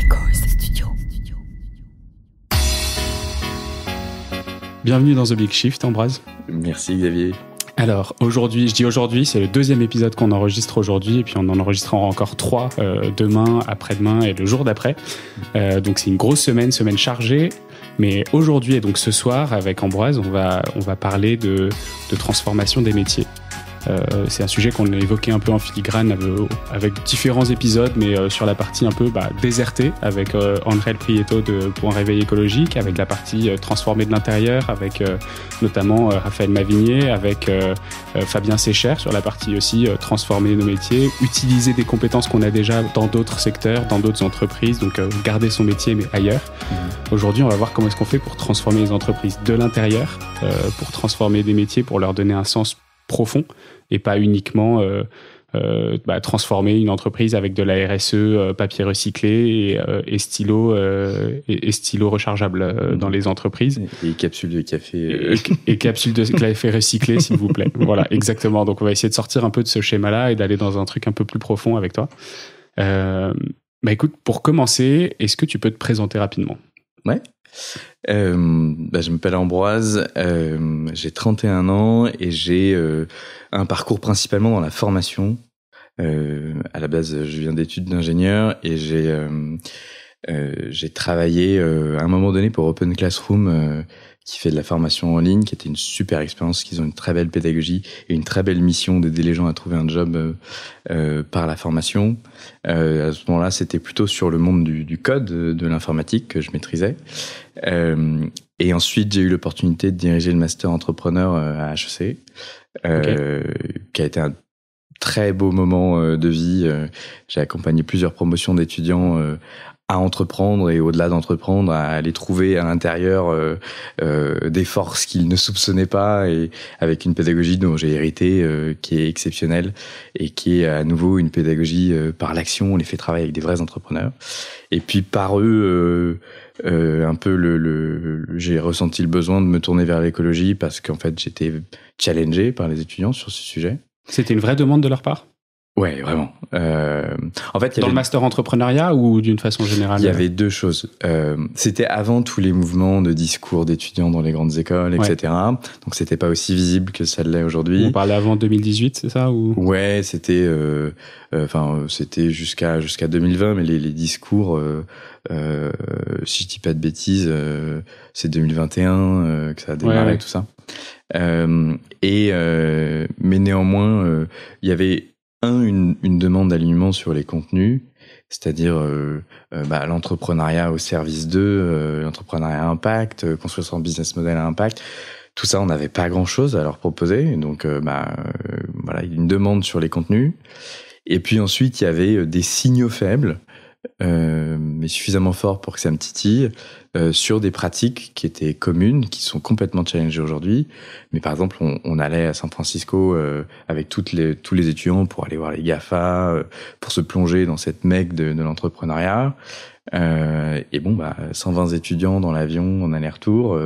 Echoes Studio. Bienvenue dans The Big Shift, Ambroise. Merci Xavier. Alors aujourd'hui, c'est le deuxième épisode qu'on enregistre aujourd'hui et puis on en enregistrera encore 3 demain, après-demain et le jour d'après. Donc c'est une grosse semaine chargée. Mais aujourd'hui et donc ce soir avec Ambroise, on va parler de transformation des métiers. C'est un sujet qu'on a évoqué un peu en filigrane avec différents épisodes, mais sur la partie un peu désertée avec André Prieto pour un réveil écologique, avec la partie transformée de l'intérieur, avec notamment Raphaël Mavigné, avec Fabien Sécher sur la partie aussi transformer nos métiers, utiliser des compétences qu'on a déjà dans d'autres secteurs, dans d'autres entreprises, donc garder son métier mais ailleurs. Aujourd'hui, on va voir comment est-ce qu'on fait pour transformer les entreprises de l'intérieur, pour transformer des métiers, pour leur donner un sens profond et pas uniquement transformer une entreprise avec de la RSE, papier recyclé et stylo rechargeable dans les entreprises. Et capsules de café. Et capsules de café recyclées, s'il vous plaît. Voilà, exactement. Donc on va essayer de sortir un peu de ce schéma-là et d'aller dans un truc un peu plus profond avec toi. Écoute, pour commencer, est-ce que tu peux te présenter rapidement ? Ouais. Je m'appelle Ambroise, j'ai 31 ans et j'ai un parcours principalement dans la formation. À la base, je viens d'études d'ingénieur et j'ai travaillé à un moment donné pour Open Classroom, qui fait de la formation en ligne, qui était une super expérience, qu'ils ont une très belle pédagogie et une très belle mission d'aider les gens à trouver un job par la formation. À ce moment-là, c'était plutôt sur le monde du code, de l'informatique que je maîtrisais. Et ensuite, j'ai eu l'opportunité de diriger le master entrepreneur à HEC, qui a été un très beau moment de vie. J'ai accompagné plusieurs promotions d'étudiants à entreprendre et au-delà d'entreprendre, à aller trouver à l'intérieur des forces qu'ils ne soupçonnaient pas, et avec une pédagogie dont j'ai hérité, qui est exceptionnelle et qui est à nouveau une pédagogie par l'action. On les fait travailler avec des vrais entrepreneurs. Et puis par eux, un peu j'ai ressenti le besoin de me tourner vers l'écologie parce qu'en fait j'étais challengé par les étudiants sur ce sujet. C'était une vraie demande de leur part ? Ouais, vraiment. En fait, dans le master entrepreneuriat ou d'une façon générale ? Il y avait deux choses. C'était avant tous les mouvements de discours d'étudiants dans les grandes écoles, etc. Donc c'était pas aussi visible que ça l'est aujourd'hui. On parlait avant 2018, c'est ça ou... Ouais, c'était c'était jusqu'à 2020, mais les discours, si je dis pas de bêtises, c'est 2021 que ça a démarré, tout ça. Mais néanmoins, il y avait une demande d'alignement sur les contenus, c'est-à-dire l'entrepreneuriat au service d'eux, l'entrepreneuriat à impact, construire son business model à impact. Tout ça, on n'avait pas grand-chose à leur proposer. Donc, une demande sur les contenus. Et puis ensuite, il y avait des signaux faibles, mais suffisamment forts pour que ça me titille, sur des pratiques qui étaient communes, qui sont complètement challengées aujourd'hui. Mais par exemple, on allait à San Francisco avec tous les étudiants pour aller voir les GAFA, pour se plonger dans cette mecque de l'entrepreneuriat. 120 étudiants dans l'avion en aller-retour.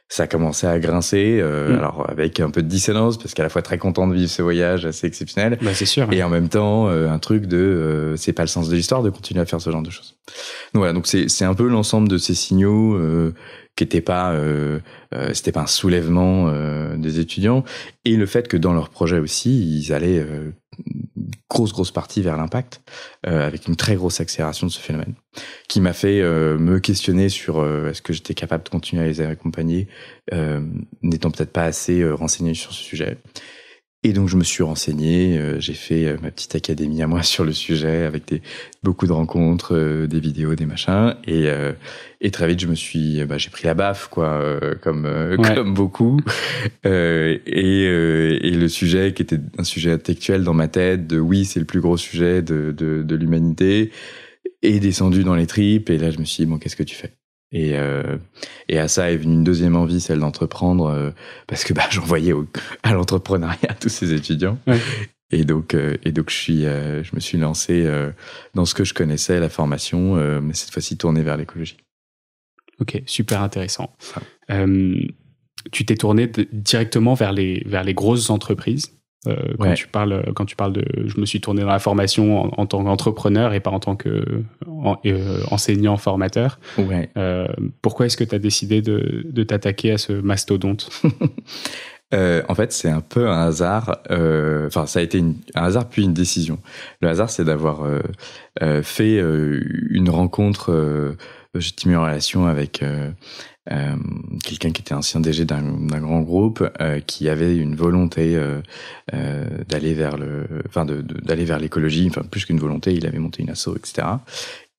Ça a commencé à grincer, alors avec un peu de dissonance, parce qu'à la fois très content de vivre ce voyage assez exceptionnel, c'est sûr, et en même temps un truc de c'est pas le sens de l'histoire de continuer à faire ce genre de choses. Donc voilà, donc c'est un peu l'ensemble de ces signaux qui étaient pas c'était pas un soulèvement des étudiants, et le fait que dans leur projet aussi ils allaient grosse partie vers l'impact, avec une très grosse accélération de ce phénomène, qui m'a fait me questionner sur est-ce que j'étais capable de continuer à les accompagner, n'étant peut-être pas assez renseigné sur ce sujet. Et donc je me suis renseigné, j'ai fait ma petite académie à moi sur le sujet, avec beaucoup de rencontres, des vidéos, des machins, et très vite je me suis, j'ai pris la baffe, quoi, comme beaucoup, et le sujet qui était un sujet intellectuel dans ma tête, oui c'est le plus gros sujet de l'humanité, est descendu dans les tripes, et là je me suis dit bon, qu'est-ce que tu fais ? Et à ça est venue une deuxième envie, celle d'entreprendre, parce que j'en voyais à l'entrepreneuriat tous ces étudiants. Ouais. Et donc je me suis lancé dans ce que je connaissais, la formation, mais cette fois-ci tourné vers l'écologie. Ok, super intéressant. Tu t'es tourné directement vers les grosses entreprises. Quand tu parles de je me suis tourné dans la formation en tant qu'entrepreneur et pas en tant enseignant, formateur. Ouais. Pourquoi est-ce que tu as décidé de t'attaquer à ce mastodonte? En fait, c'est un peu un hasard. Ça a été un hasard puis une décision. Le hasard, c'est d'avoir fait une rencontre. J'étais mis en relation avec quelqu'un qui était ancien DG d'un grand groupe, qui avait une volonté d'aller vers d'aller vers l'écologie. Enfin, plus qu'une volonté, il avait monté une asso, etc.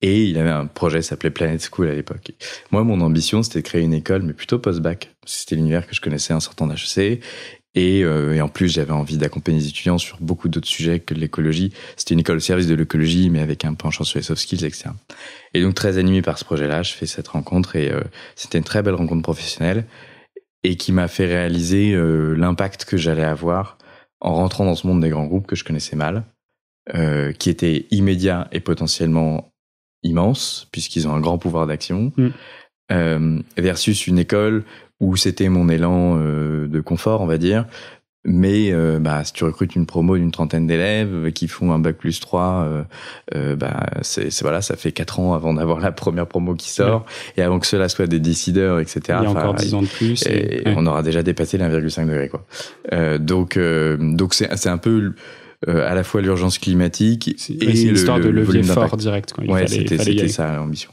Et il avait un projet qui s'appelait Planet School à l'époque. Moi, mon ambition, c'était de créer une école, mais plutôt post-bac. C'était l'univers que je connaissais en sortant d'HEC. Et en plus, j'avais envie d'accompagner les étudiants sur beaucoup d'autres sujets que l'écologie. C'était une école au service de l'écologie, mais avec un penchant sur les soft skills, etc. Et donc, très animé par ce projet-là, je fais cette rencontre. Et c'était une très belle rencontre professionnelle et qui m'a fait réaliser l'impact que j'allais avoir en rentrant dans ce monde des grands groupes que je connaissais mal, qui était immédiat et potentiellement immense, puisqu'ils ont un grand pouvoir d'action, versus une école où c'était mon élan de confort, on va dire. Mais si tu recrutes une promo d'une 30aine d'élèves qui font un bac+3, ça fait 4 ans avant d'avoir la première promo qui sort, et avant que cela soit des décideurs, etc. Il y a encore 10 ans de plus. Et on aura déjà dépassé les 1,5 degré, quoi. Donc c'est un peu à la fois l'urgence climatique et c'est une histoire de levier fort direct. C'était ça l'ambition.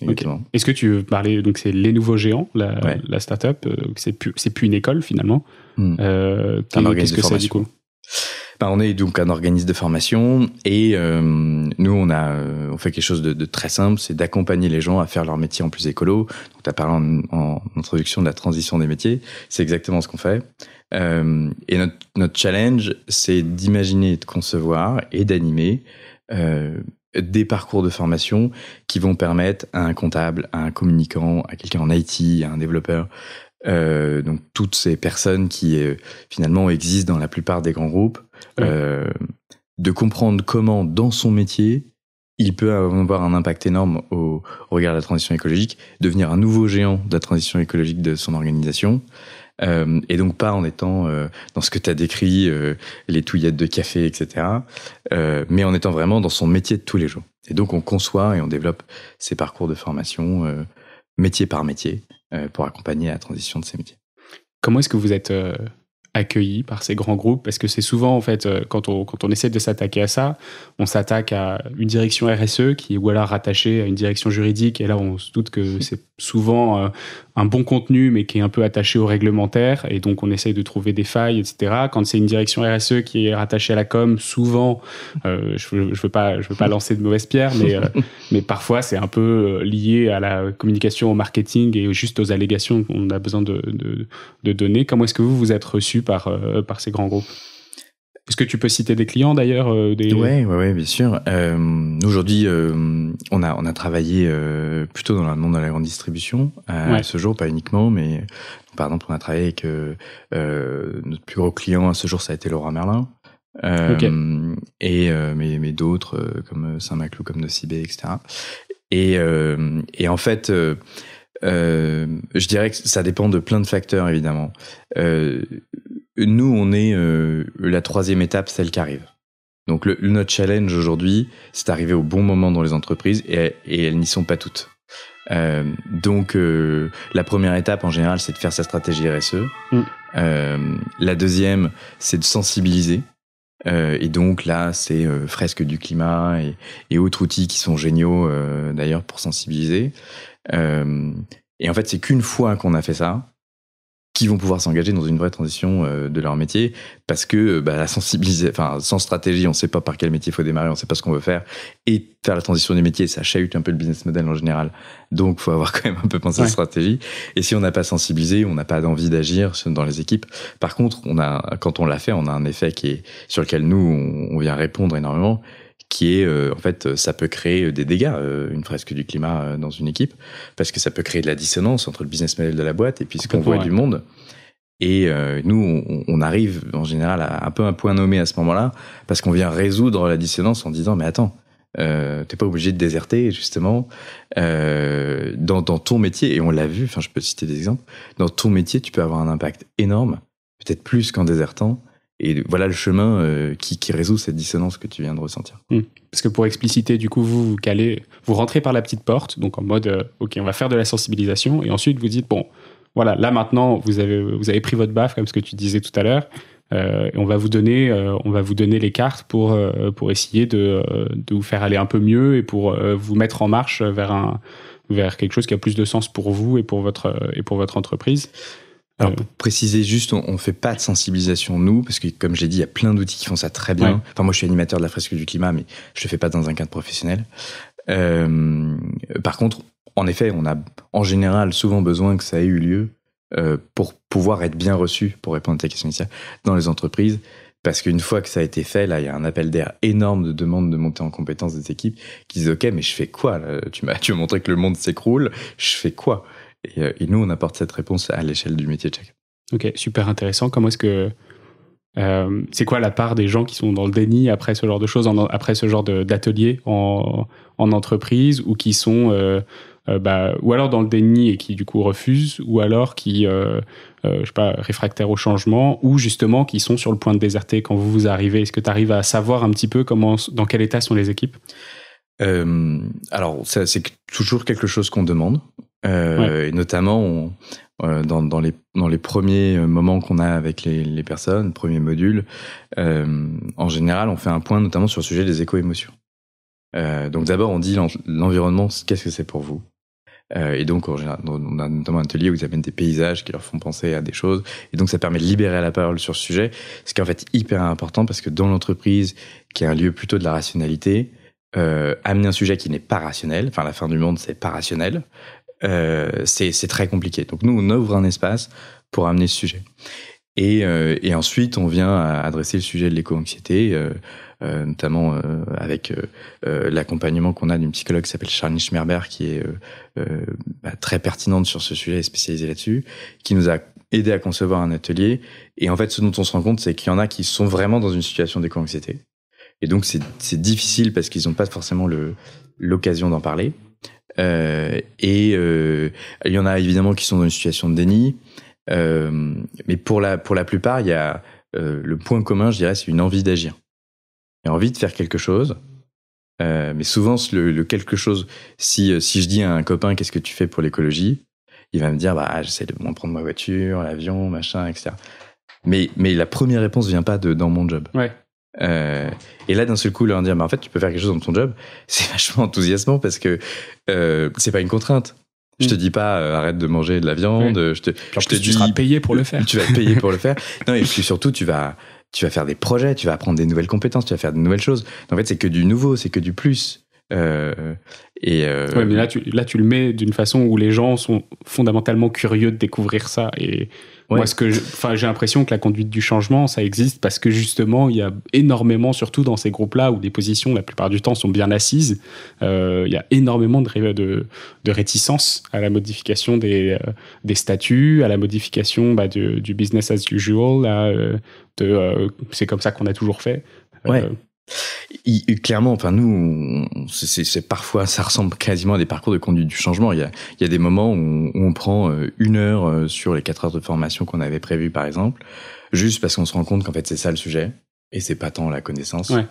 Okay. Est-ce que tu veux parler, donc c'est Les Nouveaux Géants, la start-up, c'est plus une école finalement. Qu'est-ce que c'est du coup? On est donc un organisme de formation et nous on fait quelque chose de très simple, c'est d'accompagner les gens à faire leur métier en plus écolo. Donc tu as parlé en introduction de la transition des métiers, c'est exactement ce qu'on fait. Et notre challenge, c'est d'imaginer, de concevoir et d'animer des parcours de formation qui vont permettre à un comptable, à un communicant, à quelqu'un en IT, à un développeur, donc toutes ces personnes qui finalement existent dans la plupart des grands groupes, de comprendre comment dans son métier il peut avoir un impact énorme au regard de la transition écologique, devenir un nouveau géant de la transition écologique de son organisation. Et donc pas en étant dans ce que tu as décrit, les touillettes de café, etc., mais en étant vraiment dans son métier de tous les jours. Et donc on conçoit et on développe ces parcours de formation métier par métier pour accompagner la transition de ces métiers. Comment est-ce que vous êtes accueillis par ces grands groupes? Parce que c'est souvent, en fait, quand on essaie de s'attaquer à ça, on s'attaque à une direction RSE qui est ou alors rattachée à une direction juridique, et là on se doute que c'est souvent un bon contenu mais qui est un peu attaché au réglementaire, et donc on essaye de trouver des failles, etc. Quand c'est une direction RSE qui est rattachée à la com, souvent je veux pas lancer de mauvaises pierres, mais parfois c'est un peu lié à la communication, au marketing et juste aux allégations qu'on a besoin de donner. Comment est-ce que vous êtes reçus par ces grands groupes? Est-ce que tu peux citer des clients d'ailleurs Ouais, bien sûr. Aujourd'hui, on a travaillé plutôt dans le monde de la grande distribution à ce jour, pas uniquement, mais par exemple, on a travaillé avec notre plus gros client à ce jour, ça a été Leroy Merlin. Mais d'autres comme Saint-Maclou, comme Nocibé, etc. Et en fait, je dirais que ça dépend de plein de facteurs, évidemment. Nous, on est la troisième étape, celle qui arrive. Donc notre challenge aujourd'hui, c'est d'arriver au bon moment dans les entreprises, et elles n'y sont pas toutes. Donc la première étape en général, c'est de faire sa stratégie RSE. La deuxième, c'est de sensibiliser. Et donc là, c'est Fresque du climat et autres outils qui sont géniaux d'ailleurs pour sensibiliser. Et en fait, c'est qu'une fois qu'on a fait ça, qu'ils vont pouvoir s'engager dans une vraie transition de leur métier, parce que la sans stratégie, on ne sait pas par quel métier il faut démarrer, on ne sait pas ce qu'on veut faire, et faire la transition des métiers, ça chahute un peu le business model en général, donc il faut avoir quand même un peu pensé à la stratégie, et si on n'a pas sensibilisé, on n'a pas d'envie d'agir dans les équipes. Par contre, quand on l'a fait, on a un effet sur lequel nous, on vient répondre énormément, qui est, en fait, ça peut créer des dégâts, une fresque du climat dans une équipe, parce que ça peut créer de la dissonance entre le business model de la boîte et puis ce qu'on voit du monde. Et nous, on arrive en général à un peu un point nommé à ce moment-là, parce qu'on vient résoudre la dissonance en disant, mais attends, t'es pas obligé de déserter, justement, dans ton métier, et on l'a vu, je peux citer des exemples, dans ton métier, tu peux avoir un impact énorme, peut-être plus qu'en désertant, Et voilà le chemin qui résout cette dissonance que tu viens de ressentir. Parce que pour expliciter, du coup, vous rentrez par la petite porte, donc en mode, OK, on va faire de la sensibilisation, et ensuite vous dites, bon, voilà, là maintenant, vous avez pris votre baffe, comme ce que tu disais tout à l'heure, et on va vous donner les cartes pour essayer de vous faire aller un peu mieux et pour vous mettre en marche vers quelque chose qui a plus de sens pour vous et pour votre entreprise. Alors pour préciser juste, on fait pas de sensibilisation nous, parce que comme je l'ai dit, il y a plein d'outils qui font ça très bien. Ouais. Enfin moi je suis animateur de la fresque du climat, mais je le fais pas dans un cadre professionnel. Par contre, en effet, on a en général souvent besoin que ça ait eu lieu pour pouvoir être bien reçu, pour répondre à ta question initiale, dans les entreprises. Parce qu'une fois que ça a été fait, là, il y a un appel d'air énorme de demandes de montée en compétences des équipes qui disent « Ok, mais je fais quoi là ? Tu m'as montré que le monde s'écroule, je fais quoi ?» Et nous, on apporte cette réponse à l'échelle du métier de chacun. Ok, super intéressant. Comment est-ce que... c'est quoi la part des gens qui sont dans le déni après ce genre de choses, après ce genre d'atelier en entreprise, ou qui sont... ou alors dans le déni et qui du coup refusent, ou alors qui je sais pas, réfractaires au changement, ou justement qui sont sur le point de déserter quand vous arrivez. Est-ce que tu arrives à savoir un petit peu dans quel état sont les équipes? Alors ça, c'est toujours quelque chose qu'on demande, et notamment dans les premiers moments qu'on a avec les personnes, premiers modules, en général on fait un point notamment sur le sujet des éco-émotions. Donc d'abord on dit l'environnement, qu'est-ce que c'est pour vous? Et donc on a notamment un atelier où ils amènent des paysages qui leur font penser à des choses, et donc ça permet de libérer la parole sur ce sujet, ce qui est en fait hyper important, parce que dans l'entreprise, qui est un lieu plutôt de la rationalité, amener un sujet qui n'est pas rationnel, enfin la fin du monde c'est pas rationnel, c'est très compliqué. Donc nous on ouvre un espace pour amener ce sujet, et ensuite on vient à adresser le sujet de l'éco-anxiété, notamment avec l'accompagnement qu'on a d'une psychologue qui s'appelle Charline Schmerber, qui est très pertinente sur ce sujet et spécialisée là-dessus, qui nous a aidé à concevoir un atelier. Et en fait, ce dont on se rend compte, c'est qu'il y en a qui sont vraiment dans une situation d'éco-anxiété. Et donc, c'est difficile parce qu'ils n'ont pas forcément l'occasion d'en parler. Et il y en a évidemment qui sont dans une situation de déni. Mais pour la plupart, il y a le point commun, je dirais, c'est une envie d'agir. Il y a envie de faire quelque chose, mais souvent le quelque chose, si je dis à un copain qu'est-ce que tu fais pour l'écologie, il va me dire j'essaie de moins prendre ma voiture, l'avion, machin, etc. Mais la première réponse vient pas dans mon job. Ouais. Et là d'un seul coup leur dire en fait tu peux faire quelque chose dans ton job, c'est vachement enthousiasmant parce que c'est pas une contrainte. Je te dis pas arrête de manger de la viande, ouais. je te dis tu seras payé pour le faire. Tu vas te payer pour le faire. Non, et puis surtout tu vas faire des projets, tu vas apprendre des nouvelles compétences, tu vas faire de nouvelles choses. En fait, c'est que du nouveau, c'est que du plus. Ouais, mais là, tu le mets d'une façon où les gens sont fondamentalement curieux de découvrir ça. Et ouais. Moi, j'ai l'impression que la conduite du changement, ça existe parce que justement, il y a énormément, surtout dans ces groupes-là où des positions, la plupart du temps, sont bien assises, il y a énormément de réticence à la modification des statuts, à la modification du business as usual, c'est comme ça qu'on a toujours fait. Ouais. Clairement, enfin nous, c'est parfois, ça ressemble quasiment à des parcours de conduite du changement. Il y a des moments où on prend 1 heure sur les 4 heures de formation qu'on avait prévues, par exemple, juste parce qu'on se rend compte qu'en fait c'est ça le sujet et c'est pas tant la connaissance. Ouais.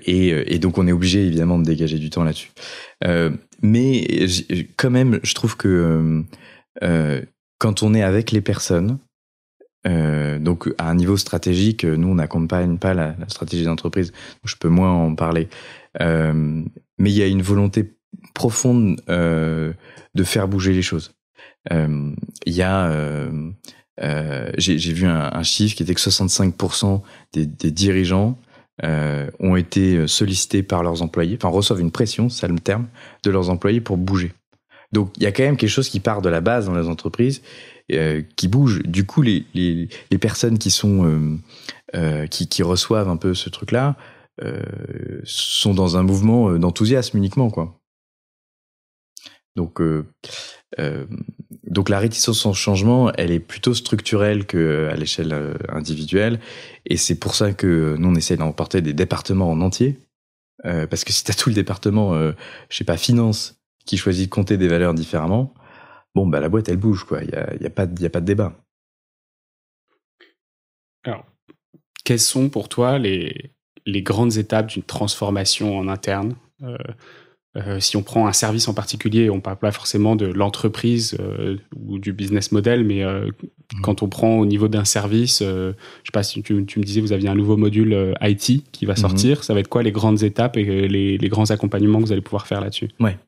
Et donc on est obligé évidemment de dégager du temps là-dessus. Mais quand même, je trouve que quand on est avec les personnes, donc à un niveau stratégique, nous on n'accompagne pas la stratégie d'entreprise, donc je peux moins en parler, mais il y a une volonté profonde de faire bouger les choses. Il y a j'ai vu un chiffre qui était que 65% des dirigeants ont été sollicités par leurs employés, enfin reçoivent une pression, c'est ça le terme, de leurs employés pour bouger. Donc il y a quand même quelque chose qui part de la base dans les entreprises, qui bouge. Du coup, les personnes qui sont qui reçoivent un peu ce truc-là sont dans un mouvement d'enthousiasme uniquement, quoi. Donc la réticence au changement, elle est plutôt structurelle qu'à l'échelle individuelle, et c'est pour ça que nous on essaie d'emporter des départements en entier, parce que si t'as tout le département, je sais pas, finance, qui choisit de compter des valeurs différemment, bon, la boîte, elle bouge, quoi. Il y a pas de débat. Alors, quelles sont pour toi les grandes étapes d'une transformation en interne? Si on prend un service en particulier, on ne parle pas forcément de l'entreprise ou du business model, mais quand on prend au niveau d'un service, je ne sais pas si tu me disais, vous aviez un nouveau module IT qui va sortir, ça va être quoi les grandes étapes et les grands accompagnements que vous allez pouvoir faire là-dessus? Ouais.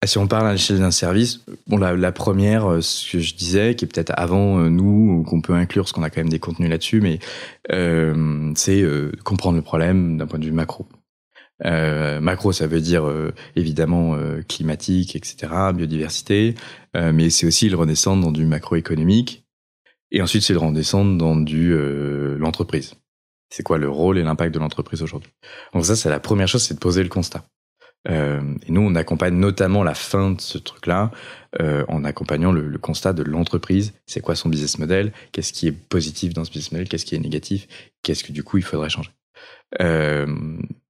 Si on parle à l'échelle d'un service, bon, la première, ce que je disais, qui est peut-être avant nous, qu'on peut inclure, parce qu'on a quand même des contenus là-dessus, mais c'est comprendre le problème d'un point de vue macro. Macro, ça veut dire évidemment climatique, etc., biodiversité, mais c'est aussi le redescendre dans du macroéconomique, et ensuite c'est le redescendre dans l'entreprise. C'est quoi le rôle et l'impact de l'entreprise aujourd'hui? Donc ça, c'est la première chose, c'est de poser le constat. Et nous, on accompagne notamment la fin de ce truc-là en accompagnant le constat de l'entreprise. C'est quoi son business model? Qu'est-ce qui est positif dans ce business model? Qu'est-ce qui est négatif? Qu'est-ce que du coup il faudrait changer?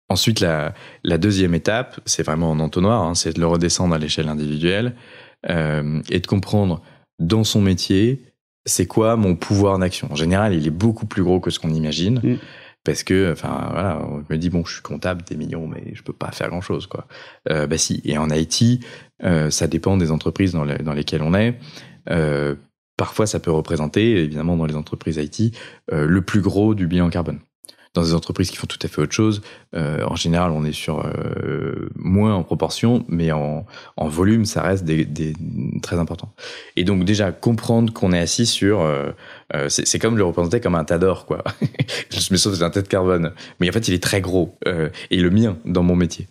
Ensuite, la deuxième étape, c'est vraiment en entonnoir, hein, c'est de le redescendre à l'échelle individuelle et de comprendre dans son métier, c'est quoi mon pouvoir d'action. En général, il est beaucoup plus gros que ce qu'on imagine. Parce que, enfin, voilà, on me dit, bon, je suis comptable des millions, mais je peux pas faire grand chose, quoi. Si. Et en IT, ça dépend des entreprises dans lesquelles on est. Parfois, ça peut représenter, évidemment, dans les entreprises IT, le plus gros du bilan carbone. Dans des entreprises qui font tout à fait autre chose, en général, on est sur moins en proportion, mais en volume, ça reste des très important. Et donc déjà comprendre qu'on est assis sur, c'est comme le représenter comme un tas d'or, quoi. Je me sauve d'un tas de carbone, mais en fait, il est très gros et le mien dans mon métier.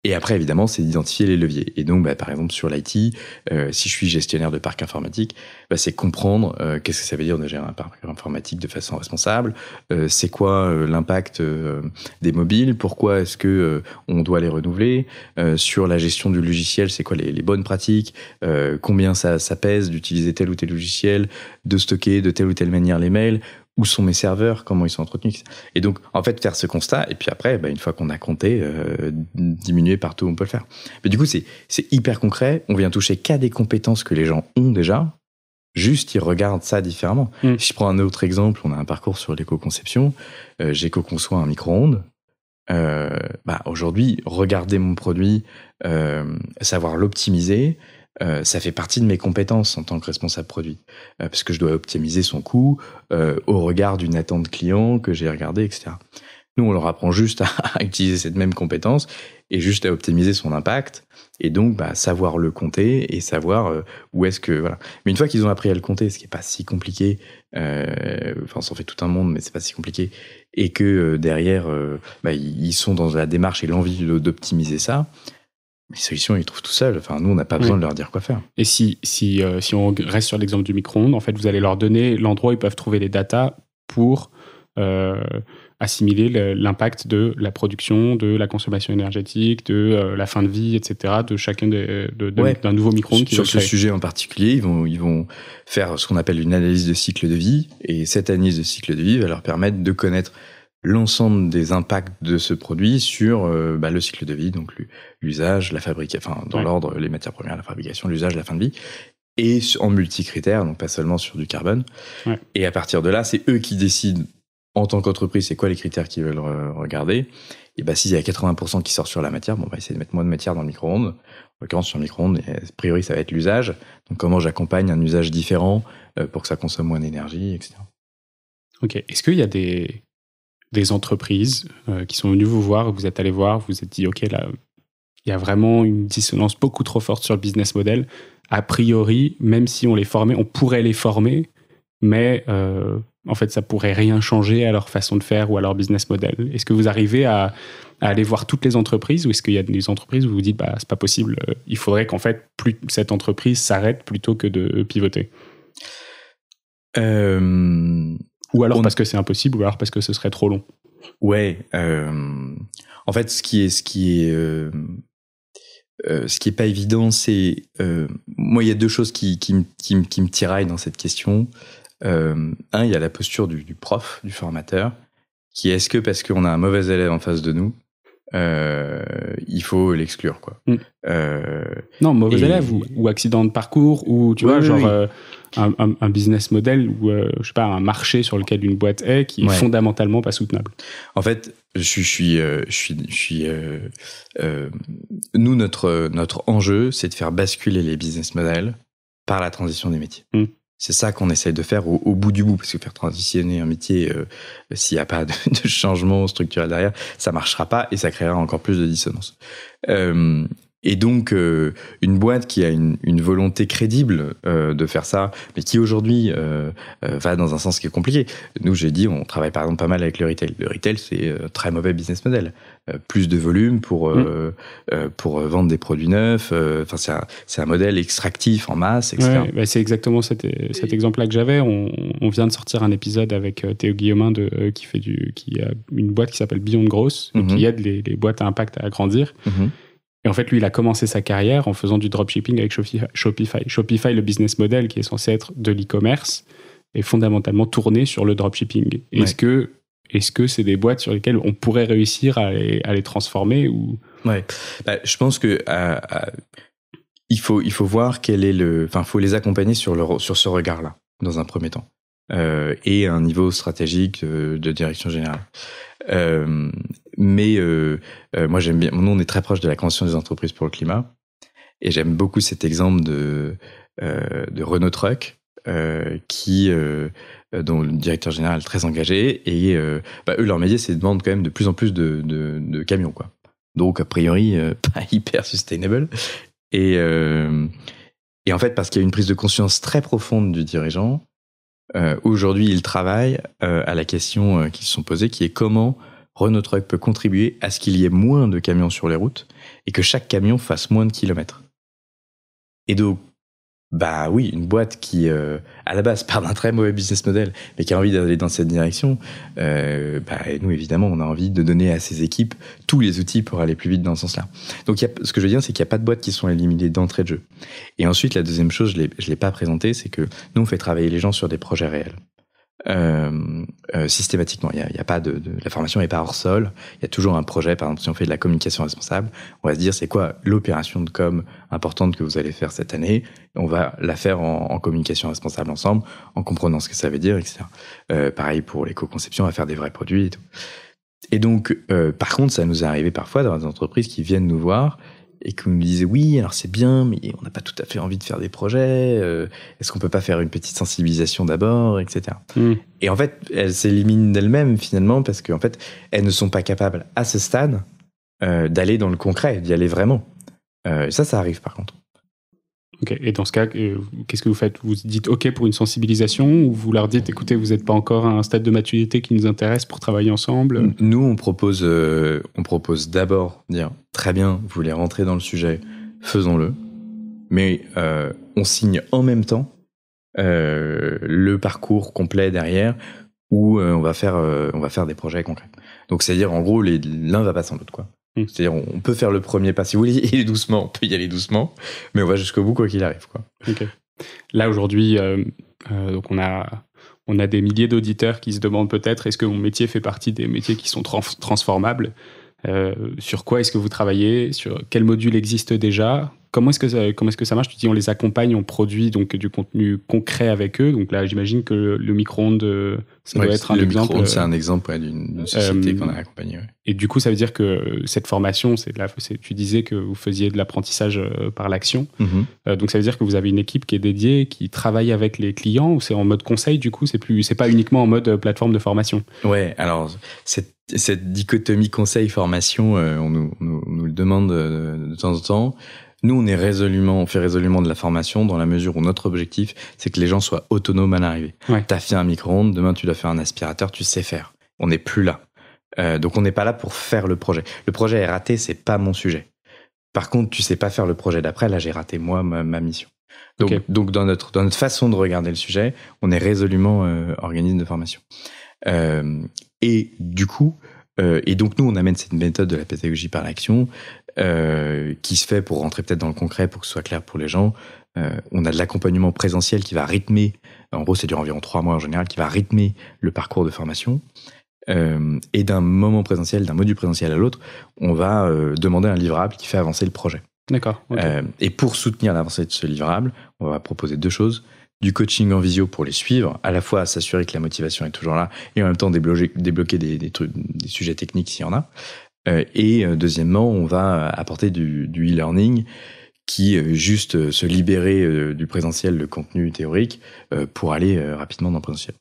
Et après, évidemment, c'est d'identifier les leviers. Et donc, par exemple, sur l'IT, si je suis gestionnaire de parc informatique, c'est comprendre qu'est-ce que ça veut dire de gérer un parc informatique de façon responsable, c'est quoi l'impact des mobiles, pourquoi est-ce que on doit les renouveler, sur la gestion du logiciel, c'est quoi les bonnes pratiques, combien ça pèse d'utiliser tel ou tel logiciel, de stocker de telle ou telle manière les mails, où sont mes serveurs, comment ils sont entretenus. Et donc, en fait, faire ce constat, et puis après, une fois qu'on a compté, diminuer partout où on peut le faire. Mais du coup, c'est hyper concret, on vient toucher qu'à des compétences que les gens ont déjà, juste ils regardent ça différemment. Si je prends un autre exemple, on a un parcours sur l'éco-conception, j'éco-conçois un micro-ondes, aujourd'hui, regarder mon produit, savoir l'optimiser, ça fait partie de mes compétences en tant que responsable produit, parce que je dois optimiser son coût au regard d'une attente client que j'ai regardée, etc. Nous, on leur apprend juste à utiliser cette même compétence et juste à optimiser son impact, et donc savoir le compter et savoir où est-ce que... Voilà. Mais une fois qu'ils ont appris à le compter, ce qui n'est pas si compliqué, on s'en fait tout un monde, mais c'est pas si compliqué, et que derrière, ils sont dans la démarche et l'envie d'optimiser ça, les solutions, ils trouvent tout seuls. Enfin, nous, on n'a pas besoin de leur dire quoi faire. Et si on reste sur l'exemple du micro-ondes, en fait, vous allez leur donner l'endroit où ils peuvent trouver les datas pour assimiler l'impact de la production, de la consommation énergétique, de la fin de vie, etc., de chacun d'un nouveau micro-ondes. Sur ce sujet en particulier, ils vont faire ce qu'on appelle une analyse de cycle de vie. Et cette analyse de cycle de vie va leur permettre de connaître l'ensemble des impacts de ce produit sur le cycle de vie, donc l'usage, la fabrication, enfin dans l'ordre, les matières premières, la fabrication, l'usage, la fin de vie, et en multicritères, donc pas seulement sur du carbone. Ouais. Et à partir de là, c'est eux qui décident en tant qu'entreprise, c'est quoi les critères qu'ils veulent regarder. Et s'il y a 80% qui sort sur la matière, on va essayer de mettre moins de matière dans le micro-ondes. En l'occurrence, sur le micro-ondes, a priori, ça va être l'usage. Donc comment j'accompagne un usage différent pour que ça consomme moins d'énergie, etc. Ok. Est-ce qu'il y a des entreprises qui sont venues vous voir, vous êtes allé voir, vous vous êtes dit, ok, là, il y a vraiment une dissonance beaucoup trop forte sur le business model. A priori, même si on les formait, on pourrait les former, mais en fait, ça pourrait rien changer à leur façon de faire ou à leur business model. Est-ce que vous arrivez à aller voir toutes les entreprises, ou est-ce qu'il y a des entreprises où vous vous dites, c'est pas possible, il faudrait qu'en fait, cette entreprise s'arrête plutôt que de pivoter? Ou alors parce que c'est impossible, ou alors parce que ce serait trop long. Ouais. En fait, ce qui est pas évident, c'est moi, il y a deux choses qui me tiraillent dans cette question. Il y a la posture du prof, du formateur, qui est-ce que parce qu'on a un mauvais élève en face de nous, il faut l'exclure, quoi. Non, mauvais élève ou accident de parcours ou tu vois, genre un business model ou je sais pas, un marché sur lequel une boîte est qui est fondamentalement pas soutenable. En fait, nous, notre enjeu, c'est de faire basculer les business models par la transition des métiers. C'est ça qu'on essaye de faire au bout du bout, parce que faire transitionner un métier, s'il n'y a pas de changement structurel derrière, ça marchera pas et ça créera encore plus de dissonance. Et donc, une boîte qui a une volonté crédible de faire ça, mais qui aujourd'hui va dans un sens qui est compliqué. Nous, j'ai dit, on travaille par exemple pas mal avec le retail. Le retail, c'est un très mauvais business model. Plus de volume pour vendre des produits neufs. Enfin, c'est un modèle extractif en masse, etc. Ouais, bah c'est exactement cet exemple-là que j'avais. On vient de sortir un épisode avec Théo Guillaumin qui a une boîte qui s'appelle Beyond Growth, qui aide les boîtes à impact à grandir. Et en fait, lui, il a commencé sa carrière en faisant du dropshipping avec Shopify. Shopify, le business model qui est censé être de l'e-commerce, est fondamentalement tourné sur le dropshipping. Est-ce que c'est des boîtes sur lesquelles on pourrait réussir à les transformer ou... Ouais. Bah, je pense que il faut voir quel est faut les accompagner sur ce regard-là, dans un premier temps. Et un niveau stratégique de direction générale. Mais moi j'aime bien. Nous on est très proche de la Convention des entreprises pour le climat, et j'aime beaucoup cet exemple de Renault Truck, dont le directeur général est très engagé, et eux leur métier c'est de vendre quand même de plus en plus de camions, quoi. Donc a priori pas hyper sustainable. Et en fait parce qu'il y a une prise de conscience très profonde du dirigeant. Aujourd'hui, ils travaillent à la question qu'ils se sont posées, qui est comment Renault Truck peut contribuer à ce qu'il y ait moins de camions sur les routes et que chaque camion fasse moins de kilomètres. Et donc, bah oui, une boîte qui, à la base, part d'un très mauvais business model, mais qui a envie d'aller dans cette direction, nous, évidemment, on a envie de donner à ses équipes tous les outils pour aller plus vite dans ce sens-là. Donc, ce que je veux dire, c'est qu'il n'y a pas de boîtes qui sont éliminées d'entrée de jeu. Et ensuite, la deuxième chose, je l'ai pas présenté, c'est que nous, on fait travailler les gens sur des projets réels. Systématiquement, il y a pas la formation n'est pas hors sol. Il y a toujours un projet. Par exemple, si on fait de la communication responsable, on va se dire c'est quoi l'opération de com importante que vous allez faire cette année. On va la faire en communication responsable ensemble, en comprenant ce que ça veut dire, etc. Pareil pour l'éco-conception, on va faire des vrais produits et tout. Et donc, par contre, ça nous est arrivé parfois dans des entreprises qui viennent nous voir et qui nous disaient oui, alors c'est bien, mais on n'a pas tout à fait envie de faire des projets. Est-ce qu'on peut pas faire une petite sensibilisation d'abord, etc. Et en fait, elles s'éliminent d'elles-mêmes finalement parce qu'en fait, elles ne sont pas capables à ce stade d'aller dans le concret, d'y aller vraiment. Ça arrive par contre. Ok. Et dans ce cas, qu'est-ce que vous faites ? Vous dites OK pour une sensibilisation ou vous leur dites écoutez, vous n'êtes pas encore à un stade de maturité qui nous intéresse pour travailler ensemble ? Nous, on propose d'abord dire très bien, vous voulez rentrer dans le sujet, faisons-le. Mais on signe en même temps le parcours complet derrière où on va faire des projets concrets. Donc c'est-à-dire en gros l'un va pas sans l'autre, quoi. C'est-à-dire on peut faire le premier pas si vous voulez y aller doucement, on peut y aller doucement, mais on va jusqu'au bout quoi qu'il arrive, quoi. Okay. Là aujourd'hui, donc on a des milliers d'auditeurs qui se demandent peut-être est-ce que mon métier fait partie des métiers qui sont transformables. Sur quoi est-ce que vous travaillez ? Sur quel module existe déjà ? Comment est-ce que ça marche ? Tu dis on les accompagne, on produit donc du contenu concret avec eux. Donc là, j'imagine que le micro-ondes, ça doit être un exemple. Le micro-ondes, c'est un exemple d'une société qu'on a accompagnée. Ouais. Et du coup, ça veut dire que cette formation, tu disais que vous faisiez de l'apprentissage par l'action. Donc ça veut dire que vous avez une équipe qui est dédiée, qui travaille avec les clients, ou c'est en mode conseil, du coup, c'est pas uniquement en mode plateforme de formation. Ouais, alors cette dichotomie conseil-formation, on nous le demande de temps en temps. Nous, on fait résolument de la formation dans la mesure où notre objectif, c'est que les gens soient autonomes à l'arrivée. Ouais. T'as fait un micro-ondes, demain tu dois faire un aspirateur, tu sais faire. On n'est plus là. Donc on n'est pas là pour faire le projet. Le projet est raté, c'est pas mon sujet. Par contre, tu sais pas faire le projet d'après, là j'ai raté moi ma mission. Donc dans notre façon de regarder le sujet, on est résolument organisme de formation. Et du coup, et donc nous on amène cette méthode de la pédagogie par l'action qui se fait pour rentrer peut-être dans le concret, pour que ce soit clair pour les gens. On a de l'accompagnement présentiel qui va rythmer, en gros c'est dure environ 3 mois en général, qui va rythmer le parcours de formation. Et d'un moment présentiel, d'un module présentiel à l'autre, on va demander un livrable qui fait avancer le projet. D'accord. Okay. Et pour soutenir l'avancée de ce livrable, on va proposer 2 choses. Du coaching en visio pour les suivre, à la fois s'assurer que la motivation est toujours là, et en même temps débloquer des trucs, des sujets techniques s'il y en a. Et deuxièmement, on va apporter du e-learning qui juste se libérer du présentiel, le contenu théorique, pour aller rapidement dans le présentiel.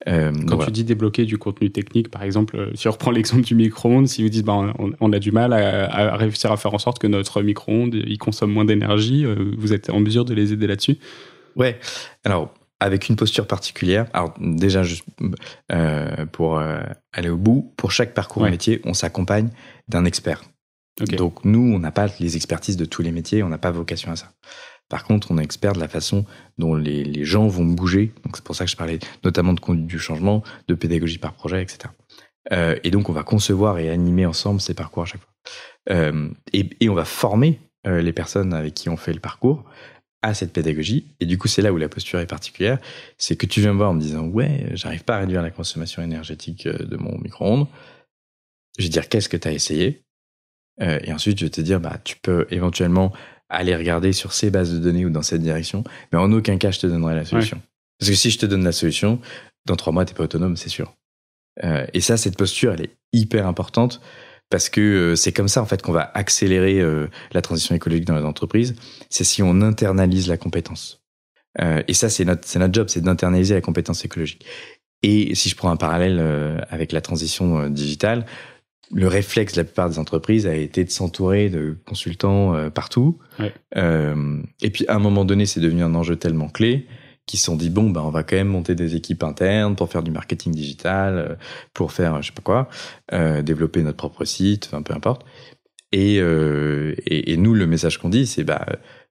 Quand tu dis débloquer du contenu technique, par exemple, si on reprend l'exemple du micro-ondes, si vous dites on a du mal à réussir à faire en sorte que notre micro-ondes il consomme moins d'énergie, vous êtes en mesure de les aider là-dessus? Ouais, alors avec une posture particulière. Alors déjà, juste pour aller au bout, pour chaque parcours métier, on s'accompagne d'un expert. Okay. Donc nous, on n'a pas les expertises de tous les métiers, on n'a pas vocation à ça. Par contre, on est expert de la façon dont les gens vont bouger. Donc c'est pour ça que je parlais notamment de conduite du changement, de pédagogie par projet, etc. Et donc on va concevoir et animer ensemble ces parcours à chaque fois. Et on va former les personnes avec qui on fait le parcours à cette pédagogie. Et du coup, c'est là où la posture est particulière. C'est que tu viens me voir en me disant « Ouais, j'arrive pas à réduire la consommation énergétique de mon micro-ondes. » Je vais te dire « Qu'est-ce que tu as essayé ?» Et ensuite, je vais te dire « Tu peux éventuellement aller regarder sur ces bases de données ou dans cette direction, mais en aucun cas, je te donnerai la solution. » Parce que si je te donne la solution, dans 3 mois, tu n'es pas autonome, c'est sûr. Et ça, cette posture, elle est hyper importante parce que c'est comme ça en fait qu'on va accélérer la transition écologique dans les entreprises. C'est si on internalise la compétence. Et ça, c'est notre job, c'est d'internaliser la compétence écologique. Et si je prends un parallèle avec la transition digitale, le réflexe de la plupart des entreprises a été de s'entourer de consultants partout. Ouais. Et puis à un moment donné, c'est devenu un enjeu tellement clé qui se sont dit on va quand même monter des équipes internes pour faire du marketing digital, pour faire je sais pas quoi, développer notre propre site, peu importe. Et nous, le message qu'on dit, c'est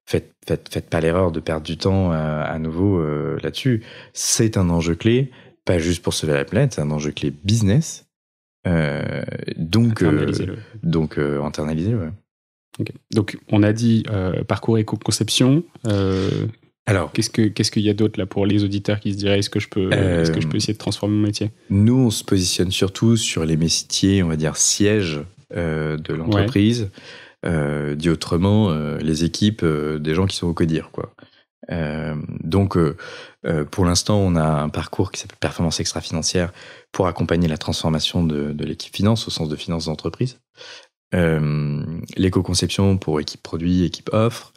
faites pas l'erreur de perdre du temps à nouveau là-dessus. C'est un enjeu clé, pas juste pour sauver la planète, c'est un enjeu clé business. Donc internaliser, ouais. Okay. Donc on a dit parcours éco-conception. Alors, qu'est-ce qu'il y a d'autre là pour les auditeurs qui se diraient est-ce que je peux essayer de transformer mon métier? Nous, on se positionne surtout sur les métiers, on va dire sièges de l'entreprise. Dit autrement, les équipes des gens qui sont au CODIR, quoi. Donc, pour l'instant, on a un parcours qui s'appelle Performance extra-financière pour accompagner la transformation de l'équipe finance au sens de finance d'entreprise. L'éco-conception pour équipe produit, équipe offre.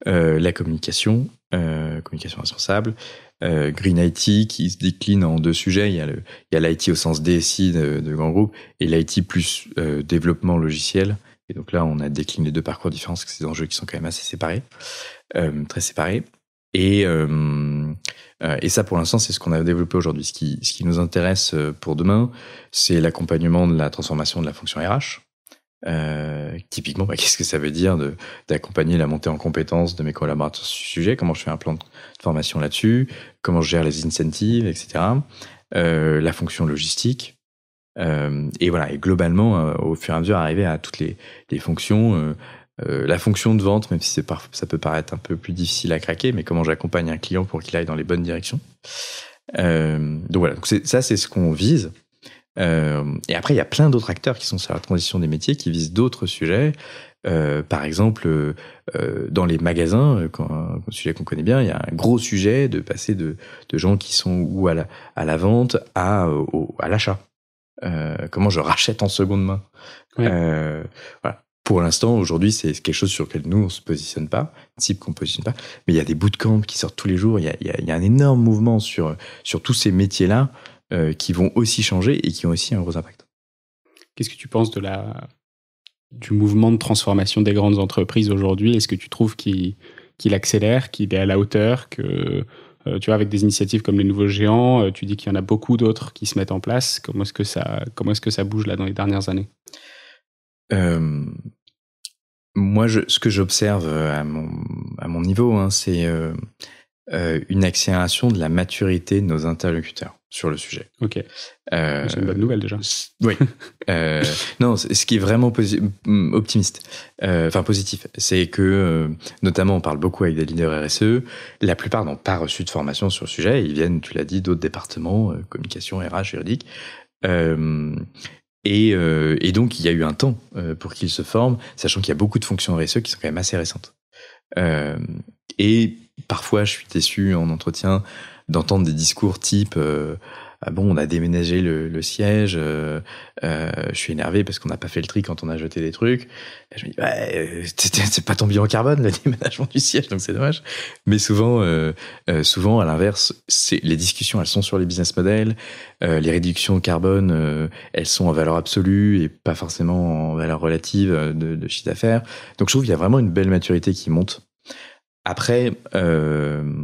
La communication responsable, Green IT qui se décline en 2 sujets. Il y a l'IT au sens DSI de grands groupes et l'IT plus développement logiciel. Et donc là, on a décliné les 2 parcours différents parce que c'est des enjeux qui sont quand même assez séparés, très séparés. Et ça, pour l'instant, c'est ce qu'on a développé aujourd'hui. Ce qui nous intéresse pour demain, c'est l'accompagnement de la transformation de la fonction RH. Typiquement, qu'est-ce que ça veut dire d'accompagner la montée en compétences de mes collaborateurs sur ce sujet, comment je fais un plan de formation là-dessus, comment je gère les incentives, etc. La fonction logistique, et voilà, et globalement, au fur et à mesure, arriver à toutes les fonctions, la fonction de vente, même si ça peut paraître un peu plus difficile à craquer, mais comment j'accompagne un client pour qu'il aille dans les bonnes directions. Donc voilà, c'est ce qu'on vise. Et après, il y a plein d'autres acteurs qui sont sur la transition des métiers, qui visent d'autres sujets. Par exemple, dans les magasins, un sujet qu'on connaît bien, il y a un gros sujet de passer de gens qui sont ou à la vente à l'achat. Comment je rachète en seconde main. Voilà. Pour l'instant, aujourd'hui, c'est quelque chose sur lequel nous, on se positionne pas, un type qu'on positionne pas. Mais il y a des bootcamps qui sortent tous les jours. Il y a un énorme mouvement sur tous ces métiers-là. Qui vont aussi changer et qui ont aussi un gros impact. Qu'est-ce que tu penses du mouvement de transformation des grandes entreprises aujourd'hui? Est-ce que tu trouves qu'il accélère, qu'il est à la hauteur, que tu vois, avec des initiatives comme les nouveaux géants, tu dis qu'il y en a beaucoup d'autres qui se mettent en place. Comment est-ce que ça bouge là dans les dernières années? Moi, ce que j'observe à mon niveau, c'est une accélération de la maturité de nos interlocuteurs sur le sujet. Ok. C'est une bonne nouvelle déjà. Oui. Non, ce qui est vraiment optimiste, positif, c'est que, notamment, on parle beaucoup avec des leaders RSE. La plupart n'ont pas reçu de formation sur le sujet. Ils viennent, tu l'as dit, d'autres départements, communication, RH, juridique. Et donc, il y a eu un temps pour qu'ils se forment, sachant qu'il y a beaucoup de fonctions RSE qui sont quand même assez récentes. Et parfois, je suis déçu en entretien d'entendre des discours type ah bon, on a déménagé le siège, je suis énervé parce qu'on n'a pas fait le tri quand on a jeté des trucs. Et je me dis, ouais, c'est pas ton bilan carbone, le déménagement du siège, donc c'est dommage. Mais souvent, à l'inverse, les discussions, elles sont sur les business models, les réductions carbone, elles sont en valeur absolue et pas forcément en valeur relative de chiffre d'affaires. Donc je trouve qu'il y a vraiment une belle maturité qui monte. Après, le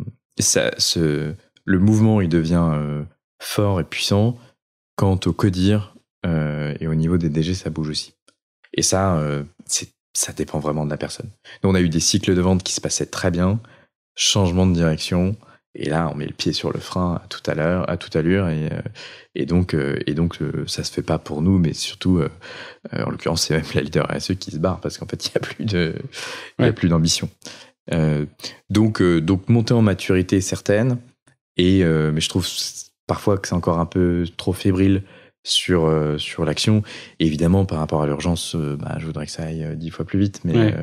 mouvement, il devient fort et puissant quand au codir et au niveau des DG, ça bouge aussi. Et ça, ça dépend vraiment de la personne. Nous, on a eu des cycles de vente qui se passaient très bien, changement de direction, et là, on met le pied sur le frein à toute allure, et donc, ça se fait pas pour nous, mais surtout, en l'occurrence, c'est même la leader RSE qui se barre parce qu'en fait, il y a plus d'ambition. Donc monter en maturité certaine, mais je trouve parfois que c'est encore un peu trop fébrile sur l'action. Et évidemment, par rapport à l'urgence, je voudrais que ça aille 10 fois plus vite, mais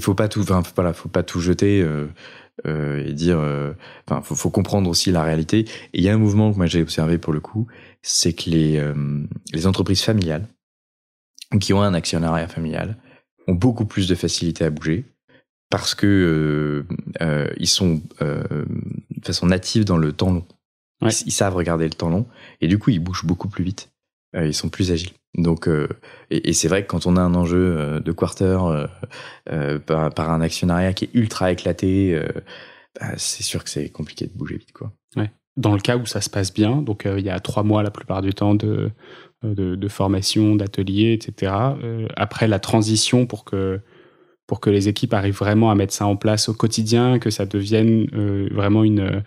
faut pas tout jeter et dire. Faut comprendre aussi la réalité. Et il y a un mouvement que moi j'ai observé pour le coup, c'est que les entreprises familiales qui ont un actionnariat familial ont beaucoup plus de facilité à bouger parce que ils sont de façon native dans le temps long. Ouais. Ils savent regarder le temps long et du coup ils bougent beaucoup plus vite. Ils sont plus agiles. Donc et c'est vrai que quand on a un enjeu de quarter par un actionnariat qui est ultra éclaté, c'est sûr que c'est compliqué de bouger vite, quoi. Ouais. Dans le cas où ça se passe bien, donc il y a 3 mois la plupart du temps de formation, d'ateliers, etc. Après la transition pour que les équipes arrivent vraiment à mettre ça en place au quotidien, que ça devienne vraiment une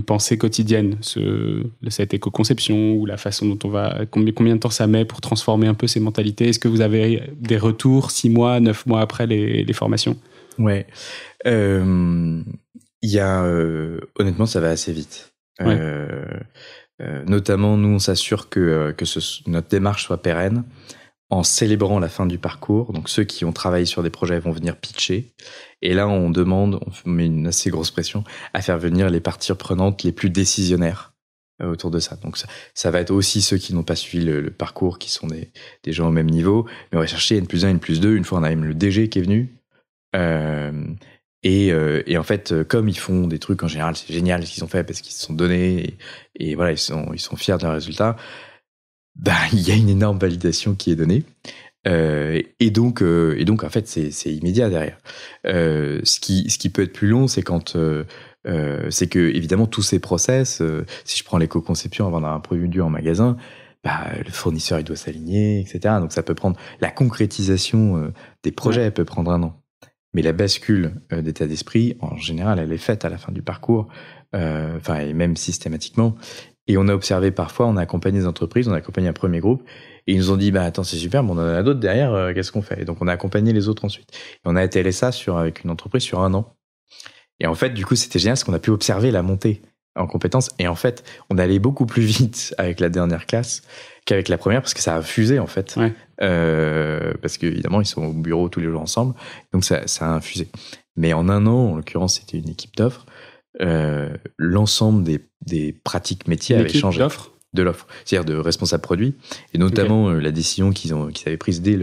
pensée quotidienne, cette éco-conception ou la façon dont on va... Combien de temps ça met pour transformer un peu ces mentalités? Est-ce que vous avez des retours 6 mois, 9 mois après les formations? Ouais. Il y a... honnêtement, ça va assez vite. Ouais. Notamment, nous, on s'assure que notre démarche soit pérenne en célébrant la fin du parcours. Donc, ceux qui ont travaillé sur des projets vont venir pitcher. Et là, on met une assez grosse pression à faire venir les parties prenantes les plus décisionnaires autour de ça. Donc, ça va être aussi ceux qui n'ont pas suivi le parcours, qui sont des gens au même niveau. Mais on va chercher N+1, N+2. Une fois, on a même le DG qui est venu. Et en fait, comme ils font des trucs en général, c'est génial ce qu'ils ont fait parce qu'ils se sont donnés et voilà, ils sont fiers de leurs résultats. Il y a une énorme validation qui est donnée. Et donc en fait, c'est immédiat derrière. Ce qui peut être plus long, c'est c'est que évidemment tous ces process, si je prends l'éco-conception avant d'avoir un produit en magasin, le fournisseur il doit s'aligner, etc. Donc ça peut prendre la concrétisation des projets, elle peut prendre 1 an. Mais la bascule d'état d'esprit, en général, elle est faite à la fin du parcours, et même systématiquement. Et on a observé parfois, on a accompagné des entreprises, on a accompagné un premier groupe, et ils nous ont dit, attends, c'est super, mais on en a d'autres derrière, qu'est-ce qu'on fait? Et donc on a accompagné les autres ensuite. Et on a étalé ça avec une entreprise sur 1 an. Et en fait, du coup, c'était génial parce qu'on a pu observer la montée en compétences. Et en fait, on allait beaucoup plus vite avec la dernière classe qu'avec la première parce que ça a fusé, en fait. Ouais. Parce qu'évidemment, ils sont au bureau tous les jours ensemble. Donc, ça a infusé. Mais en 1 an, en l'occurrence, c'était une équipe d'offres. L'ensemble des pratiques métiers avait changé. De l'offre. C'est-à-dire de responsable produit. Et notamment, la décision qu'ils avaient prise dès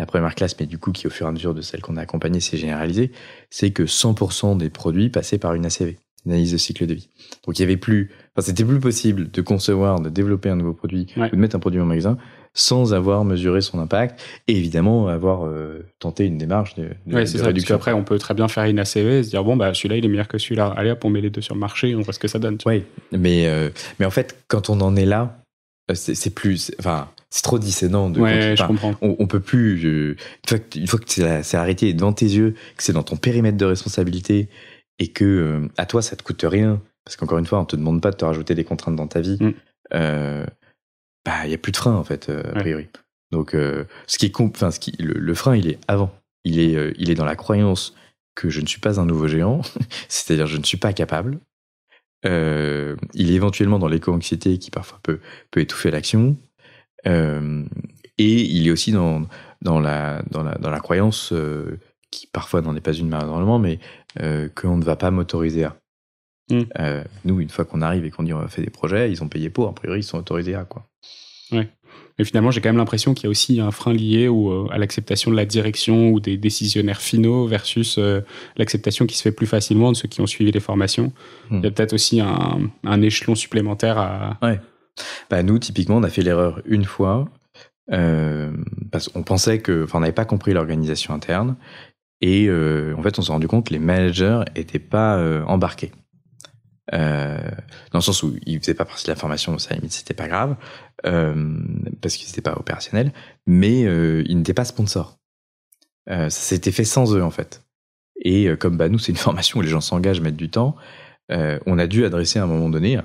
la première classe, mais du coup, qui au fur et à mesure de celle qu'on a accompagnée s'est généralisée, c'est que 100% des produits passaient par une ACV. Analyse de cycle de vie. Donc, c'était plus possible de concevoir, de développer un nouveau produit, ou de mettre un produit en magasin sans avoir mesuré son impact et évidemment avoir tenté une démarche de réduction. Parce qu'après, on peut très bien faire une ACV et se dire, celui-là, il est meilleur que celui-là. Allez hop, on met les deux sur le marché, on voit ce que ça donne. Oui, mais en fait, quand on en est là, c'est trop dissédant de je comprends. On peut plus une fois que c'est arrêté devant tes yeux, que c'est dans ton périmètre de responsabilité et que à toi ça te coûte rien parce qu'encore une fois on te demande pas de te rajouter des contraintes dans ta vie, y a plus de frein en fait a priori. Donc le frein il est avant, il est dans la croyance que je ne suis pas un nouveau géant, c'est-à-dire je ne suis pas capable. Il est éventuellement dans l'éco-anxiété qui parfois peut étouffer l'action. Et il est aussi dans la croyance qui parfois n'en est pas une malheureusement, mais qu'on ne va pas m'autoriser à. Nous, une fois qu'on arrive et qu'on dit on va faire des projets, ils ont payé pour, a priori ils sont autorisés à quoi. Ouais. Mais finalement, j'ai quand même l'impression qu'il y a aussi un frein lié à l'acceptation de la direction ou des décisionnaires finaux versus l'acceptation qui se fait plus facilement de ceux qui ont suivi les formations. Il y a peut-être aussi un échelon supplémentaire à... Ouais. Nous, typiquement, on a fait l'erreur une fois parce qu'on pensait on n'avait pas compris l'organisation interne et en fait, on s'est rendu compte que les managers n'étaient pas embarqués. Dans le sens où ils faisaient pas partie de la formation, ça à la limite c'était pas grave parce qu'ils n'étaient pas opérationnels, mais ils n'étaient pas sponsors. Ça s'était fait sans eux en fait. Et comme nous c'est une formation où les gens s'engagent, mettent du temps, on a dû adresser à un moment donné une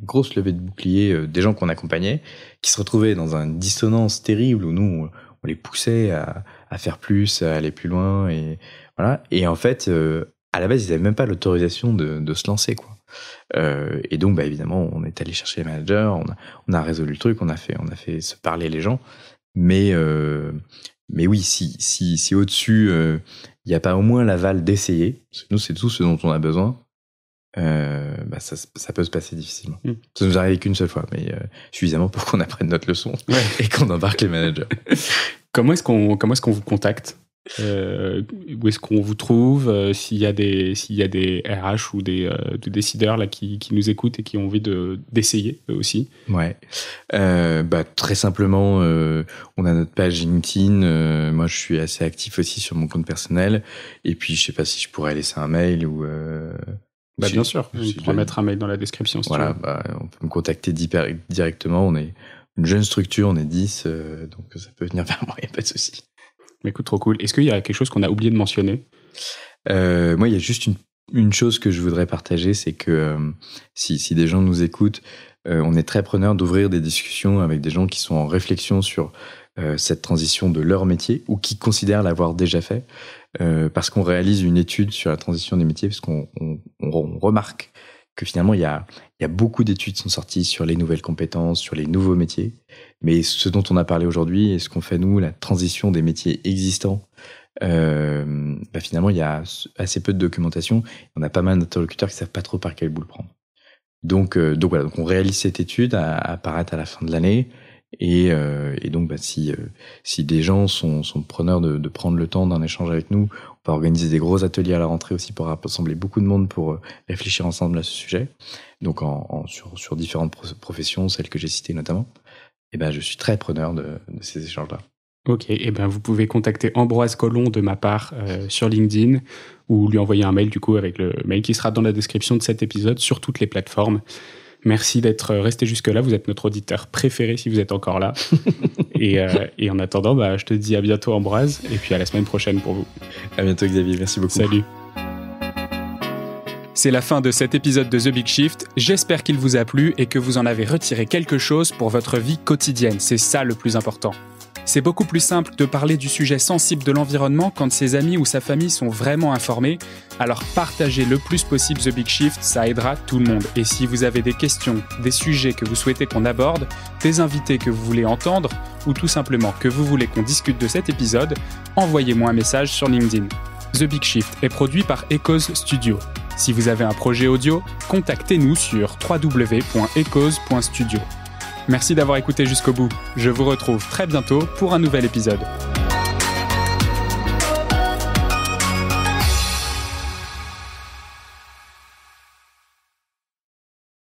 grosse levée de bouclier des gens qu'on accompagnait, qui se retrouvaient dans une dissonance terrible où nous on les poussait à faire plus, à aller plus loin et voilà. Et en fait à la base ils n'avaient même pas l'autorisation de se lancer quoi. Et donc évidemment on est allé chercher les managers, on a résolu le truc, on a fait se parler les gens, mais oui si au-dessus il n'y a pas au moins l'aval d'essayer, parce que nous c'est tout ce dont on a besoin, ça peut se passer difficilement. Ça nous arrive qu'une seule fois, mais suffisamment pour qu'on apprenne notre leçon et qu'on embarque les managers. Comment est-ce qu'on vous contacte? Où est-ce qu'on vous trouve, s'il y a des RH ou des décideurs là qui nous écoutent et qui ont envie d'essayer eux aussi? Ouais. Très simplement, on a notre page LinkedIn. Moi, je suis assez actif aussi sur mon compte personnel. Et puis, je sais pas si je pourrais laisser un mail ou. Bien sûr. On pourra mettre un mail dans la description. Si voilà. On peut me contacter directement. On est une jeune structure, on est 10, donc ça peut venir vers moi. Il n'y a pas de souci. Mais écoute, trop cool. Est-ce qu'il y a quelque chose qu'on a oublié de mentionner? Moi, il y a juste une chose que je voudrais partager, c'est que si des gens nous écoutent, on est très preneur d'ouvrir des discussions avec des gens qui sont en réflexion sur cette transition de leur métier ou qui considèrent l'avoir déjà fait, parce qu'on réalise une étude sur la transition des métiers, parce qu'on remarque que finalement, il y a beaucoup d'études qui sont sorties sur les nouvelles compétences, sur les nouveaux métiers. Mais ce dont on a parlé aujourd'hui et ce qu'on fait nous, la transition des métiers existants, finalement, il y a assez peu de documentation. On a pas mal d'interlocuteurs qui savent pas trop par quel bout le prendre. Donc voilà, donc on réalise cette étude à apparaître à la fin de l'année. Et donc, si des gens sont preneurs de prendre le temps d'un échange avec nous, on va organiser des gros ateliers à la rentrée aussi pour rassembler beaucoup de monde pour réfléchir ensemble à ce sujet. Donc, sur différentes professions, celles que j'ai citées notamment. Et je suis très preneur de ces échanges-là. Ok, et vous pouvez contacter Ambroise Collomb de ma part sur LinkedIn ou lui envoyer un mail du coup avec le mail qui sera dans la description de cet épisode sur toutes les plateformes. Merci d'être resté jusque-là. Vous êtes notre auditeur préféré si vous êtes encore là. et en attendant, je te dis à bientôt Ambroise et puis à la semaine prochaine pour vous. À bientôt Xavier, merci beaucoup. Salut. C'est la fin de cet épisode de The Big Shift. J'espère qu'il vous a plu et que vous en avez retiré quelque chose pour votre vie quotidienne. C'est ça le plus important. C'est beaucoup plus simple de parler du sujet sensible de l'environnement quand ses amis ou sa famille sont vraiment informés. Alors partagez le plus possible The Big Shift, ça aidera tout le monde. Et si vous avez des questions, des sujets que vous souhaitez qu'on aborde, des invités que vous voulez entendre, ou tout simplement que vous voulez qu'on discute de cet épisode, envoyez-moi un message sur LinkedIn. The Big Shift est produit par Echoes Studio. Si vous avez un projet audio, contactez-nous sur www.echoes.studio. Merci d'avoir écouté jusqu'au bout. Je vous retrouve très bientôt pour un nouvel épisode.